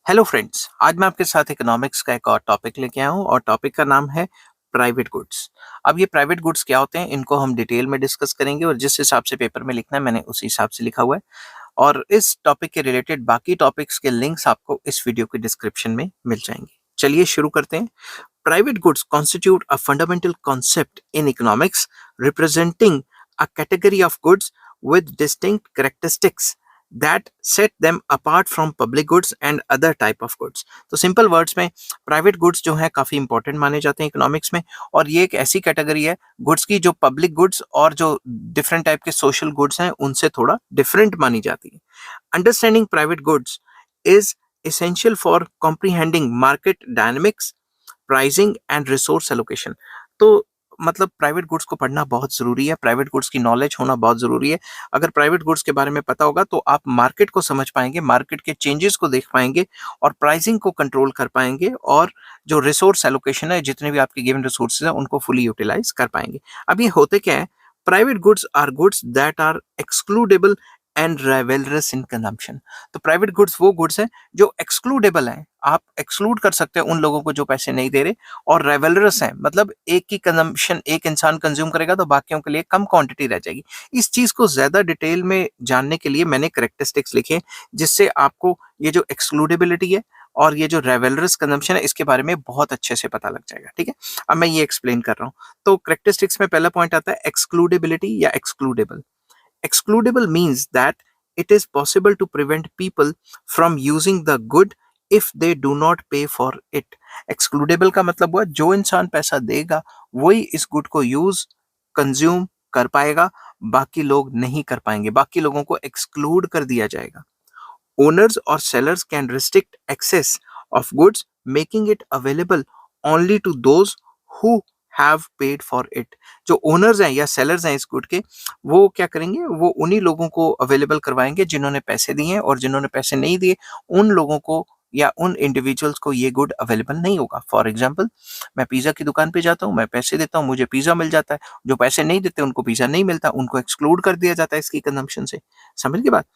Hello friends, आज मैं आपके साथ इकोनॉमिक्स का एक और टॉपिक लेके आया हूँ और टॉपिक का नाम है प्राइवेट गुड्स। अब ये प्राइवेट गुड्स क्या होते हैं, इनको हम डिटेल में डिस्कस करेंगे और जिस हिसाब से पेपर में लिखना है मैंने उसी हिसाब से लिखा हुआ है। और इस टॉपिक के रिलेटेड बाकी टॉपिक्स के लिंक्स आपको इस वीडियो के डिस्क्रिप्शन में मिल जाएंगे। चलिए शुरू करते हैं। Private goods constitute a fundamental concept in economics representing a category of goods with distinct characteristics that set them apart from public goods and other type of goods। तो सिंपल वर्ड्स में private goods जो है काफ़ी important माने जाते हैं economics में, और ये एक ऐसी कैटेगरी है गुड्स की जो पब्लिक गुड्स और जो डिफरेंट टाइप के सोशल गुड्स हैं उनसे थोड़ा डिफरेंट मानी जाती है। Understanding private goods is essential for comprehending market dynamics, pricing and resource allocation. तो मतलब प्राइवेट गुड्स को पढ़ना बहुत जरूरी है, प्राइवेट गुड्स की नॉलेज होना बहुत जरूरी है। अगर प्राइवेट गुड्स के बारे में पता होगा तो आप मार्केट को समझ पाएंगे, मार्केट के चेंजेस को देख पाएंगे और प्राइसिंग को कंट्रोल कर पाएंगे, और जो रिसोर्स एलोकेशन है, जितने भी आपके गिवन रिसोर्सेज हैं उनको फुली यूटिलाइज कर पाएंगे। अब ये होते क्या है? Private goods are goods that are excludable and rivalrous in consumption. तो प्राइवेट गुड्स वो गुड्स हैं जो एक्सक्लूडेबल हैं, आप एक्सक्लूड कर सकते हैं उन लोगों को जो पैसे नहीं दे रहे, और रेवेलरस है मतलब एक की कंजम्पशन एक इंसान कंज्यूम करेगा तो बाकियों के लिए कम क्वांटिटी रह जाएगी। इस चीज को ज्यादा डिटेल में जानने के लिए मैंने करेक्टरिस्टिक्स लिखे, जिससे आपको ये जो एक्सक्लूडेबिलिटी है और ये जो रेवेलरस कंजम्पशन है इसके बारे में बहुत अच्छे से पता लग जाएगा। ठीक है, अब मैं ये एक्सप्लेन कर रहा हूँ। तो करेक्टरिस्टिक्स में पहला पॉइंट आता है एक्सक्लूडेबिलिटी या excludable. Excludable means that it is possible to prevent people from using the good if they do not pay for it। Excludable का मतलब हुआ जो इंसान पैसा देगा वही इस गुड को यूज कंज्यूम कर पाएगा, बाकी लोग नहीं कर पाएंगे, बाकी लोगों को एक्सक्लूड कर दिया जाएगा। Owners or sellers can restrict access of goods, making it available only to those who have paid for it। जो ओनर्स हैं या सेलर्स हैं इस गुड के, वो क्या करेंगे? वो उन्हीं लोगों को अवेलेबल करवाएंगे जिन्होंने पैसे दिए हैं, और जिन्होंने पैसे नहीं दिए उन लोगों को या उन इंडिविजुअल्स को ये गुड अवेलेबल नहीं होगा। फॉर एग्जाम्पल, मैं पिज्जा की दुकान पे जाता हूँ, मैं पैसे देता हूँ, मुझे पिज्जा मिल जाता है। जो पैसे नहीं देते उनको पिज्जा नहीं मिलता, उनको एक्सक्लूड कर दिया जाता है इसकी कंजम्पशन से। समझ गए बात?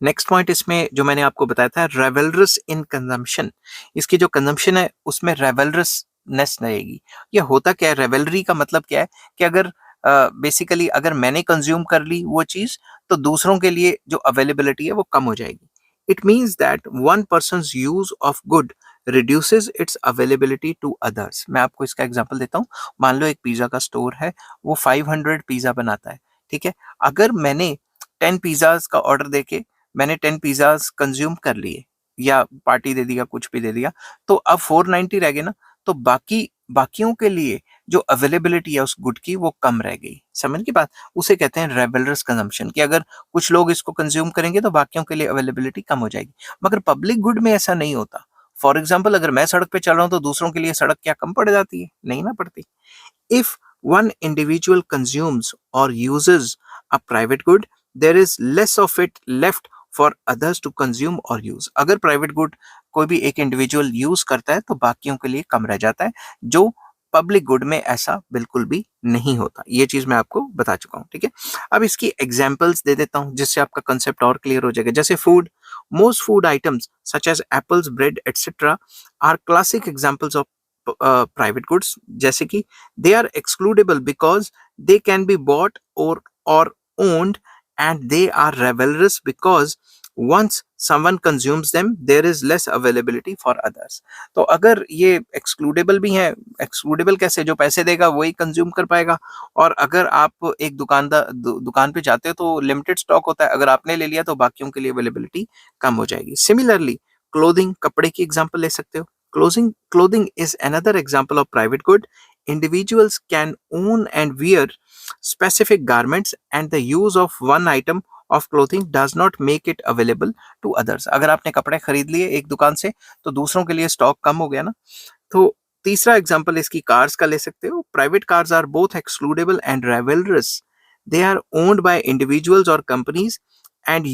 नेक्स्ट पॉइंट इसमें जो मैंने आपको बताया था, रेवेलरस इन कंजम्पशन। इसकी जो कंजम्पशन है उसमें रेवेलरसनेस रहेगी। ये होता क्या है? रेवेलरी का मतलब क्या है कि अगर बेसिकली अगर मैंने कंज्यूम कर ली वो चीज, तो दूसरों के लिए जो अवेलेबिलिटी है वो कम हो जाएगी। It means that one person use of good reduces its availability to others. मैं आपको इसका एग्जांपल देता हूँ। मान लो एक पिज्जा का स्टोर है, वो 500 पिज्जा बनाता है। ठीक है, अगर मैंने 10 पिज्जाज का ऑर्डर देके मैंने 10 पिज्जाज कंज्यूम कर लिए या पार्टी दे दिया, कुछ भी दे दिया, तो अब 490 रह गए ना। तो बाकियों के लिए जो अवेलेबिलिटी है उस गुड की वो कम रह गई। समझ की बात? उसे कहते हैं रेवेलरस कंजम्पशन, कि अगर कुछ लोग इसको कंज्यूम करेंगे तो बाकियों के लिए अवेलेबिलिटी कम हो जाएगी। मगर पब्लिक गुड में ऐसा नहीं होता। फॉर एग्जाम्पल, अगर मैं सड़क पे चल रहा हूँ तो दूसरों के लिए सड़क क्या कम पड़ जाती है? नहीं ना पड़ती। If one individual consumes or uses a private good, there is less of it left for others to consume or use। अगर प्राइवेट गुड कोई भी एक इंडिविजुअल यूज करता है तो बाकियों के लिए कम रह जाता है, जो पब्लिक गुड में ऐसा बिल्कुल भी नहीं होता। ये चीज मैं आपको बता चुका हूँ। ठीक है, अब इसकी एग्जांपल्स दे देता हूँ जिससे आपका कंसेप्ट और क्लियर हो जाएगा। जैसे food, most food items such as apples, bread etcetera are classic examples of private goods. जैसे कि they are excludable because they can be bought or owned, and they are revelers because once someone consumes them there is less availability for others। तो अगर ये excludable भी हैं, excludable कैसे? जो पैसे देगा वही कंज्यूम कर पाएगा, और अगर आप एक दुकान पे जाते हो तो लिमिटेड स्टॉक होता है, अगर आपने ले लिया तो बाकियों के लिए अवेलेबिलिटी कम हो जाएगी। सिमिलरली क्लोथिंग, कपड़े की एग्जांपल ले सकते हो। Clothing is another example of private good। Individuals can own and wear specific garments, and the use of one item of clothing does not make it available to others। अगर आपने कपड़े खरीद लिए एक दुकान से तो दूसरों के लिए स्टॉक कम हो गया ना। तो तीसरा एग्जांपल इसकी कार्स का ले सकते हो। Private cars are both excludable and rivalrous. They are owned by individuals और companies, and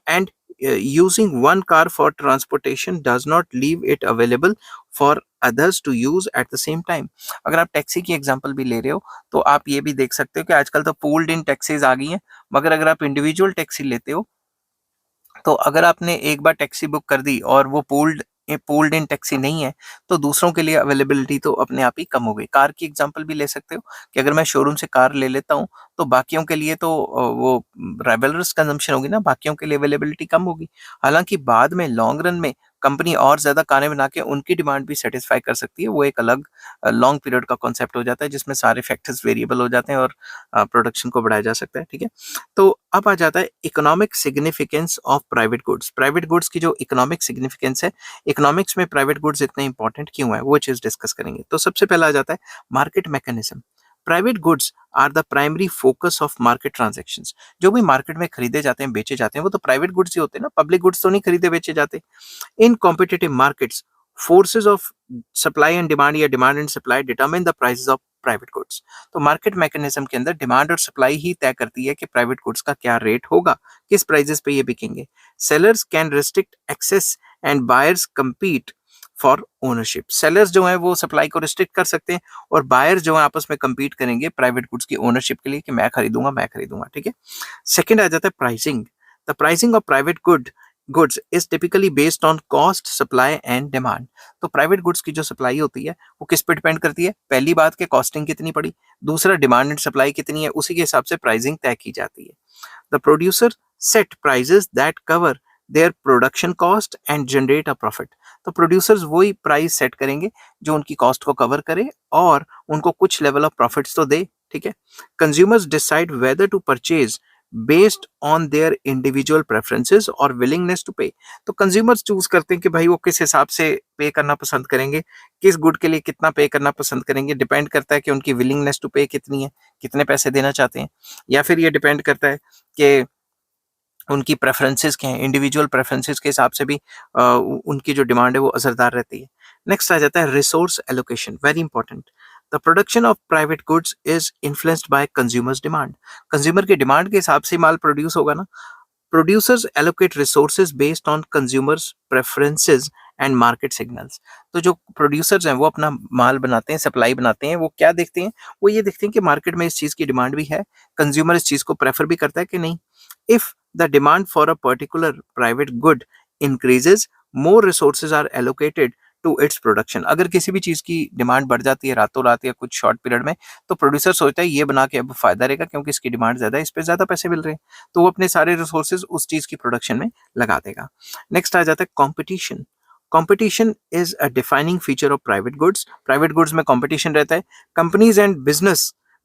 and using one car for transportation does not leave it available for others to use at the same time। अगर आप taxi की example भी ले रहे हो तो आप ये भी देख सकते हो कि आजकल तो पूल्ड इन टैक्सीज आ गई हैं, मगर अगर आप इंडिविजुअल टैक्सी लेते हो तो अगर आपने एक बार टैक्सी बुक कर दी और वो पूल्ड इन टैक्सी नहीं है, तो दूसरों के लिए अवेलेबिलिटी तो अपने आप ही कम हो गई। कार की एग्जांपल भी ले सकते हो कि अगर मैं शोरूम से कार ले लेता हूँ, तो बाकियों के लिए तो वो रेबेलर्स कंजम्पशन होगी ना, बाकियों के लिए अवेलेबिलिटी कम होगी। हालांकि बाद में लॉन्ग रन में कंपनी और ज्यादा कारें बना के उनकी डिमांड भी सेटिस्फाई कर सकती है। वो एक अलग लॉन्ग पीरियड का कॉन्सेप्ट हो जाता है, जिसमें सारे फैक्टर्स वेरिएबल हो जाते हैं और प्रोडक्शन को बढ़ाया जा सकता है। ठीक है, तो अब आ जाता है economic significance of private goods. Private goods की जो इकोनॉमिक सिग्निफिकेंस है, इकोनॉमिक्स में प्राइवेट गुड्स इतने इंपॉर्टेंट क्यों है, वो चीज डिस्कस करेंगे। तो सबसे पहला आ जाता है market mechanism. Private goods are the primary focus of market transactions. जो भी मार्केट में खरीदे जाते हैं, बेचे जाते हैं, वो तो प्राइवेट गुड्स ही होते हैं ना, पब्लिक गुड्स तो नहीं खरीदे बेचे जाते। In competitive markets, forces of supply and demand या demand and supply determine the prices of private goods. तो मार्केट मैकेनिज्म के अंदर डिमांड और सप्लाई ही तय करती है कि प्राइवेट गुड्स का क्या रेट होगा, किस प्राइसेस पे ये बिकेंगे। Sellers can restrict access and buyers compete for ownership. Sellers जो है वो सप्लाई को रिस्ट्रिक्ट कर सकते हैं और बायर्स जो है आपस में compete करेंगे प्राइवेट गुड्स की ओनरशिप के लिए कि मैं खरीदूंगा। ठीक है, सेकंड आ जाता है pricing. The pricing of private goods is typically based on cost, supply and demand. तो प्राइवेट गुड्स की जो सप्लाई होती है वो किस पे डिपेंड करती है? पहली बात के कॉस्टिंग कितनी पड़ी, दूसरा डिमांड एंड सप्लाई कितनी है, उसी के हिसाब से प्राइसिंग तय की जाती है। The producer set prices that cover their production cost and generate a profit. तो प्रोड्यूसर्स वही प्राइस सेट करेंगे जो उनकी कॉस्ट को कवर करे और उनको कुछ लेवल ऑफ प्रॉफिट्स तो दे। ठीक है, consumers decide whether to purchase based on their individual preferences और विलिंगनेस टू पे। तो कंज्यूमर्स चूज करते हैं कि भाई वो किस हिसाब से पे करना पसंद करेंगे, किस गुड के लिए कितना पे करना पसंद करेंगे। डिपेंड करता है कि उनकी विलिंगनेस टू पे कितनी है, कितने पैसे देना चाहते हैं, या फिर ये डिपेंड करता है कि उनकी प्रेफरेंसेस क्या हैं, इंडिविजुअल प्रेफरेंसेस के हिसाब से भी उनकी जो डिमांड है वो असरदार रहती है। नेक्स्ट आ जाता है resource allocation, very important. The production of private goods is influenced by consumers demand. Consumer की डिमांड के हिसाब से माल प्रोड्यूस होगा ना। Producers allocate resources based on consumers preferences and market signals. तो जो प्रोड्यूसर्स हैं वो अपना माल बनाते हैं, सप्लाई बनाते हैं, वो क्या देखते हैं? वो ये देखते हैं कि मार्केट में इस चीज की डिमांड भी है, कंज्यूमर इस चीज को प्रेफर भी करता है कि नहीं। If the demand for a particular private good increases, more resources are allocated to its production. अगर किसी भी चीज की डिमांड बढ़ जाती है रातों रात या कुछ शॉर्ट पीरियड में, तो प्रोड्यूसर सोचता है ये बना के अब फायदा रहेगा क्योंकि इसकी डिमांड ज्यादा है, इस पे ज्यादा पैसे मिल रहे हैं, तो वो अपने सारे रिसोर्सेज उस चीज की प्रोडक्शन में लगा देगा। नेक्स्ट आ जाता है competition. Competition is a defining feature of private goods. Private goods में कंपटीशन रहता है। Companies and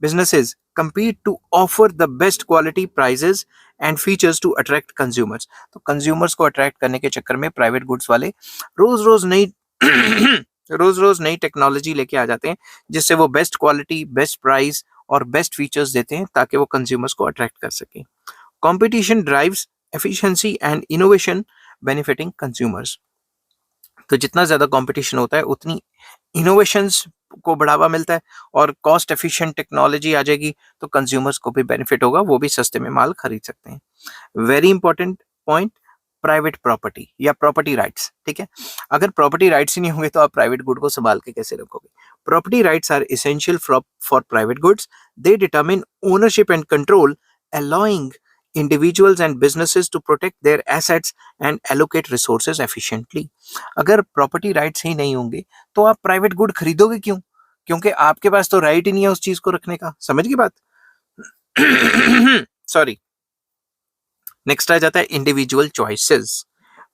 businesses compete to offer the best quality prices and features to attract consumers। तो consumers को attract करने के चक्कर में प्राइवेट गुड्स वाले रोज रोज नई रोज रोज नई टेक्नोलॉजी लेके आ जाते हैं, जिससे वो बेस्ट क्वालिटी, बेस्ट प्राइस और बेस्ट फीचर्स देते हैं ताकि वो कंज्यूमर्स को अट्रैक्ट कर सकें। Competition drives efficiency and innovation benefiting consumers. तो जितना ज्यादा कंपटीशन होता है उतनी इनोवेशंस को बढ़ावा मिलता है और कॉस्ट एफिशिएंट टेक्नोलॉजी आ जाएगी, तो कंज्यूमर्स को भी बेनिफिट होगा, वो भी सस्ते में माल खरीद सकते हैं। Very important point, private property या प्रॉपर्टी राइट्स। ठीक है, अगर प्रॉपर्टी राइट्स ही नहीं होंगे तो आप प्राइवेट गुड को संभाल के कैसे रखोगे? Property rights are essential for private goods. They determine ownership and control, allowing individuals and businesses to protect their assets and allocate resources efficiently। अगर प्रॉपर्टी राइट्स ही नहीं होंगे तो आप प्राइवेट गुड खरीदोगे क्यों? क्योंकि आपके पास तो राइट ही नहीं है उस चीज को रखने का। समझ गई बात? सॉरी। नेक्स्ट आ जाता है individual choices.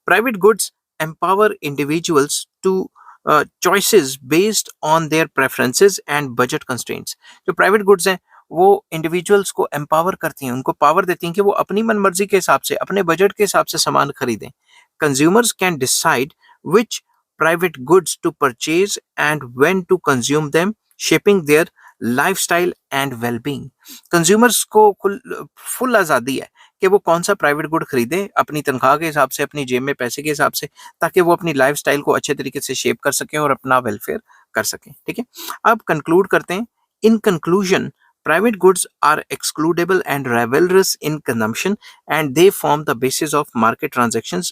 Private goods empower individuals to choices based on their preferences and budget constraints। जो प्राइवेट गुड्स हैं वो इंडिविजुअल्स को एम्पावर करती हैं, उनको पावर देती हैं कि वो अपनी मनमर्जी के हिसाब से, अपने बजट के हिसाब से सामान खरीदें। Consumers can decide which private goods to purchase and when to consume them, shaping their lifestyle and wellbeing. Consumers को फुल आजादी है कि वो कौन सा प्राइवेट गुड खरीदे अपनी तनख्वाह के हिसाब से, अपनी जेब में पैसे के हिसाब से, ताकि वो अपनी लाइफस्टाइल को अच्छे तरीके से शेप कर सकें और अपना वेलफेयर कर सकें। ठीक है, अब कंक्लूड करते हैं। In conclusion, private goods are excludable and rivalrous in consumption, and they form the basis of market transactions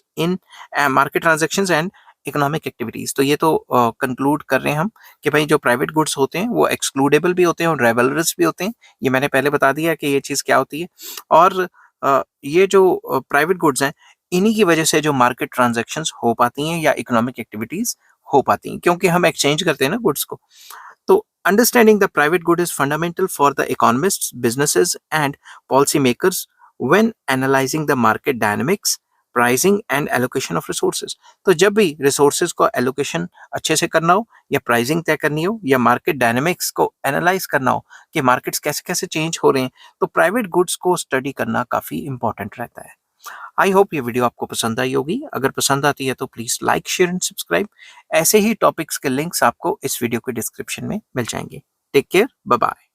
and economic activities. तो ये तो कंक्लूड कर रहे हैं हम कि भाई जो प्राइवेट गुड्स होते हैं वो एक्सक्लूडेबल भी होते हैं और रेवलरस भी होते हैं। ये मैंने पहले बता दिया कि ये चीज़ क्या होती है। और ये जो प्राइवेट गुड्स हैं इन्हीं की वजह से जो मार्केट ट्रांजैक्शंस हो पाती हैं या इकोनॉमिक एक्टिविटीज हो पाती हैं, क्योंकि हम एक्सचेंज करते हैं ना गुड्स को। तो understanding the private good is fundamental for the economists, businesses, and policymakers when analyzing the market dynamics, pricing and allocation of resources. तो जब भी रिसोर्सेज को एलोकेशन अच्छे से करना हो या प्राइसिंग तय करनी हो या मार्केट डायनेमिक्स को एनालाइज करना हो कि मार्केट्स कैसे कैसे चेंज हो रहे हैं, तो प्राइवेट गुड्स को स्टडी करना काफ़ी इंपॉर्टेंट रहता है। आई होप ये वीडियो आपको पसंद आई होगी। अगर पसंद आती है तो please like, share and subscribe. ऐसे ही टॉपिक्स के लिंक्स आपको इस वीडियो के डिस्क्रिप्शन में मिल जाएंगे। Take care, bye bye.